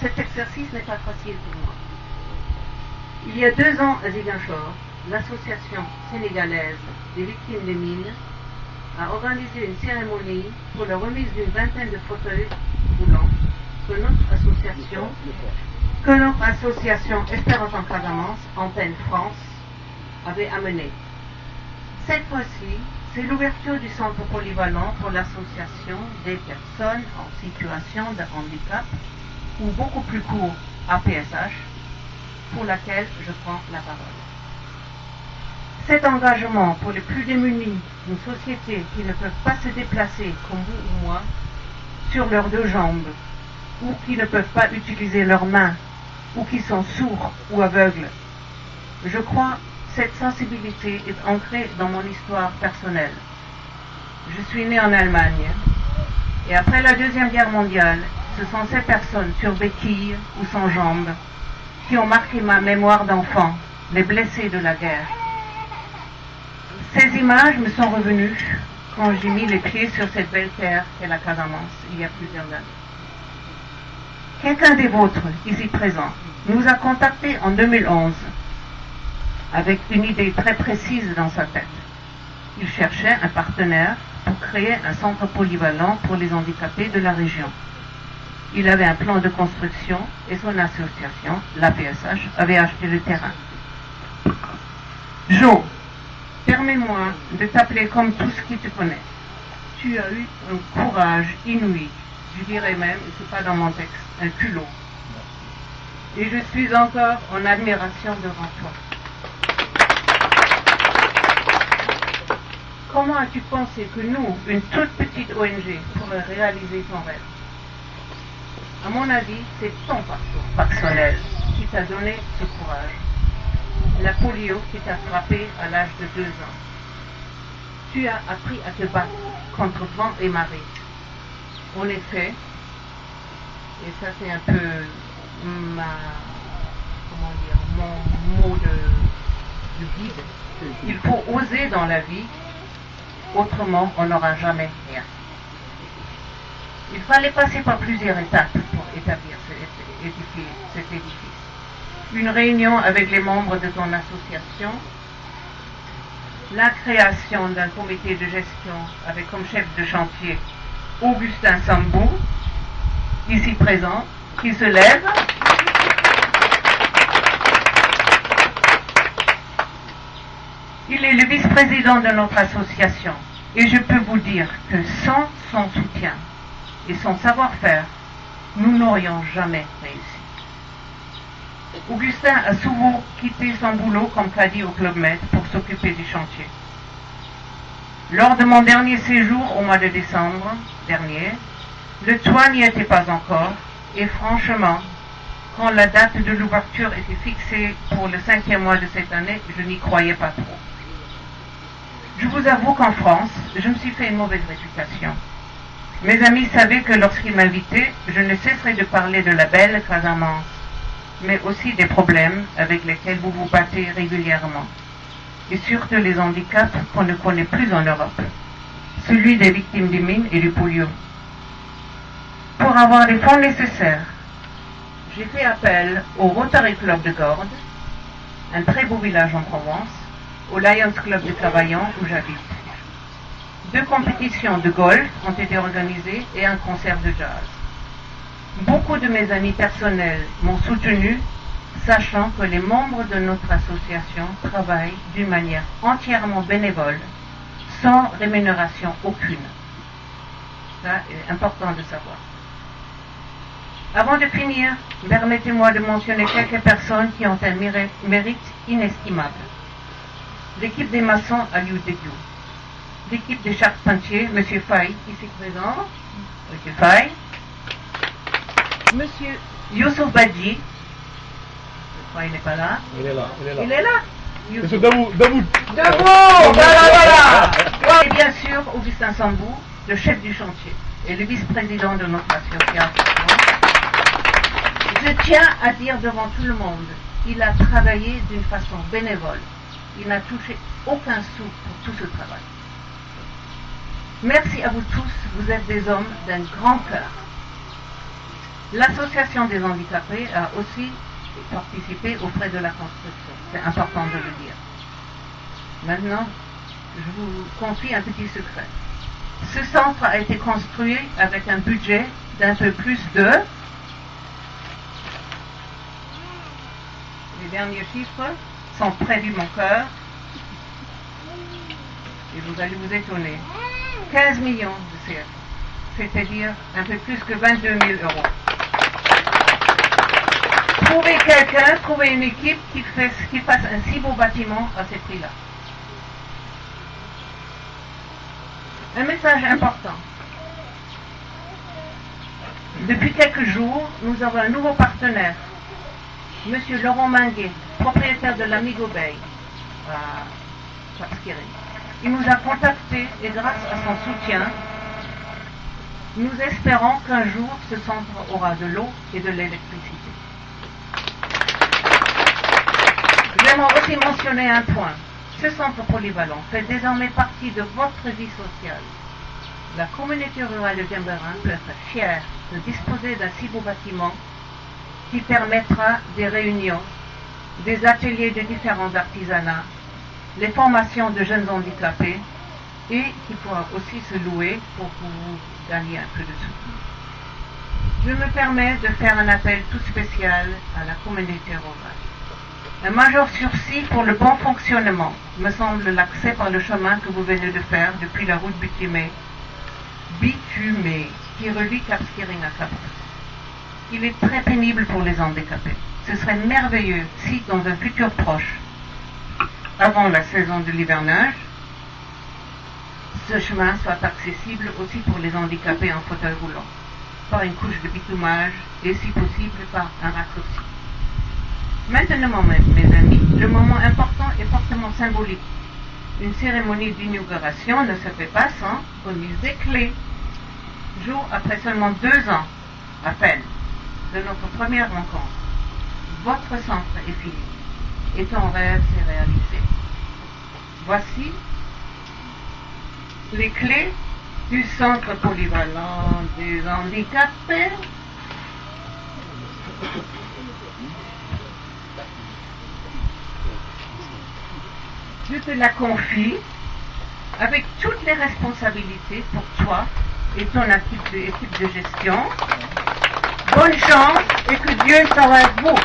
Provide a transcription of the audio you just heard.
cet exercice n'est pas facile pour moi. Il y a 2 ans à Ziguinchor, l'association sénégalaise des victimes des mines a organisé une cérémonie pour la remise d'une vingtaine de fauteuils roulants que notre association Espérance en Casamance, Antenne France, avait amené. Cette fois-ci, c'est l'ouverture du centre polyvalent pour l'association des personnes en situation de handicap, ou beaucoup plus court APSH, pour laquelle je prends la parole. Cet engagement pour les plus démunis d'une société qui ne peuvent pas se déplacer comme vous ou moi sur leurs 2 jambes, ou qui ne peuvent pas utiliser leurs mains, ou qui sont sourds ou aveugles. Je crois cette sensibilité est ancrée dans mon histoire personnelle. Je suis née en Allemagne, et après la Deuxième Guerre mondiale, ce sont ces personnes sur béquilles ou sans jambes qui ont marqué ma mémoire d'enfant, les blessés de la guerre. Ces images me sont revenues quand j'ai mis les pieds sur cette belle terre qu'est la Casamance il y a plusieurs années. Quelqu'un des vôtres, ici présent, nous a contactés en 2011 avec une idée très précise dans sa tête. Il cherchait un partenaire pour créer un centre polyvalent pour les handicapés de la région. Il avait un plan de construction et son association, l'APSH, avait acheté le terrain. Joe, permets-moi de t'appeler comme tous qui te connaissent. Tu as eu un courage inouï, je dirais même, et c'est pas dans mon texte, un culot. Et je suis encore en admiration devant toi. Comment as-tu pensé que nous, une toute petite ONG, pourrions réaliser ton rêve? À mon avis, c'est ton parcours personnel qui t'a donné ce courage. La polio qui t'a frappé à l'âge de 2 ans. Tu as appris à te battre contre vent et marée. En effet, et ça c'est un peu mon mot de guide, il faut oser dans la vie, autrement on n'aura jamais rien. Il fallait passer par plusieurs étapes pour établir cet édifice. Une réunion avec les membres de ton association, la création d'un comité de gestion avec comme chef de chantier Augustin Sambou, ici présent, qui se lève. Il est le vice-président de notre association et je peux vous dire que sans son soutien et son savoir-faire, nous n'aurions jamais réussi. Augustin a souvent quitté son boulot comme caddie au Club Med pour s'occuper du chantier. Lors de mon dernier séjour au mois de décembre dernier, le toit n'y était pas encore et franchement, quand la date de l'ouverture était fixée pour le 5e mois de cette année, je n'y croyais pas trop. Je vous avoue qu'en France, je me suis fait une mauvaise réputation. Mes amis savaient que lorsqu'ils m'invitaient, je ne cesserais de parler de la belle Casamance, mais aussi des problèmes avec lesquels vous vous battez régulièrement, et surtout les handicaps qu'on ne connaît plus en Europe, celui des victimes des mines et du polio. Pour avoir les fonds nécessaires, j'ai fait appel au Rotary Club de Gordes, un très beau village en Provence, au Lions Club de Cavaillon où j'habite. 2 compétitions de golf ont été organisées et un concert de jazz. Beaucoup de mes amis personnels m'ont soutenu, sachant que les membres de notre association travaillent d'une manière entièrement bénévole, sans rémunération aucune. Ça est important de savoir. Avant de finir, permettez-moi de mentionner quelques personnes qui ont un mérite inestimable. L'équipe des maçons à Liu-de-Dieu. L'équipe des charpentiers, M. Faye, ici présent. M. Faye. M. Youssouf Badji. Je crois qu'il n'est pas là. Il est là. Il est là. Monsieur Daoud. Voilà. Et bien sûr, Augustin Sambou, le chef du chantier et le vice-président de notre association. Je tiens à dire devant tout le monde, il a travaillé d'une façon bénévole. Il n'a touché aucun sou pour tout ce travail. Merci à vous tous, vous êtes des hommes d'un grand cœur. L'association des handicapés a aussi participé aux frais de la construction. C'est important de le dire. Maintenant, je vous confie un petit secret. Ce centre a été construit avec un budget d'un peu plus de... Les derniers chiffres sont près de mon cœur. Et vous allez vous étonner. 15 millions de CFA. C'est-à-dire un peu plus que 22 000 euros. Trouvez quelqu'un, trouvez une équipe qui fasse un si beau bâtiment à ces prix-là. Un message important. Depuis quelques jours, nous avons un nouveau partenaire, Monsieur Laurent Minguet, propriétaire de l'Amigo Bay à Capskiring. Il nous a contactés et grâce à son soutien, nous espérons qu'un jour ce centre aura de l'eau et de l'électricité. J'aimerais aussi mentionner un point. Ce centre polyvalent fait désormais partie de votre vie sociale. La communauté rurale de Diembéring peut être fière de disposer d'un si beau bâtiment qui permettra des réunions, des ateliers de différents artisanats, les formations de jeunes handicapés et qui pourra aussi se louer pour que vous gagniez un peu de sous. Je me permets de faire un appel tout spécial à la communauté rurale. Un major sursis pour le bon fonctionnement me semble l'accès par le chemin que vous venez de faire depuis la route bitumée qui relie Capskiring à Cabrousse. Il est très pénible pour les handicapés. Ce serait merveilleux si, dans un futur proche, avant la saison de l'hivernage, ce chemin soit accessible aussi pour les handicapés en fauteuil roulant, par une couche de bitumage et, si possible, par un raccourci. Maintenant, mes amis, le moment important est fortement symbolique. Une cérémonie d'inauguration ne se fait pas sans remise des clés. Jour après seulement 2 ans, à peine, de notre première rencontre, votre centre est fini et ton rêve s'est réalisé. Voici les clés du centre polyvalent des handicapés. Je te la confie avec toutes les responsabilités pour toi et ton équipe de gestion. Bonne chance et que Dieu soit avec vous.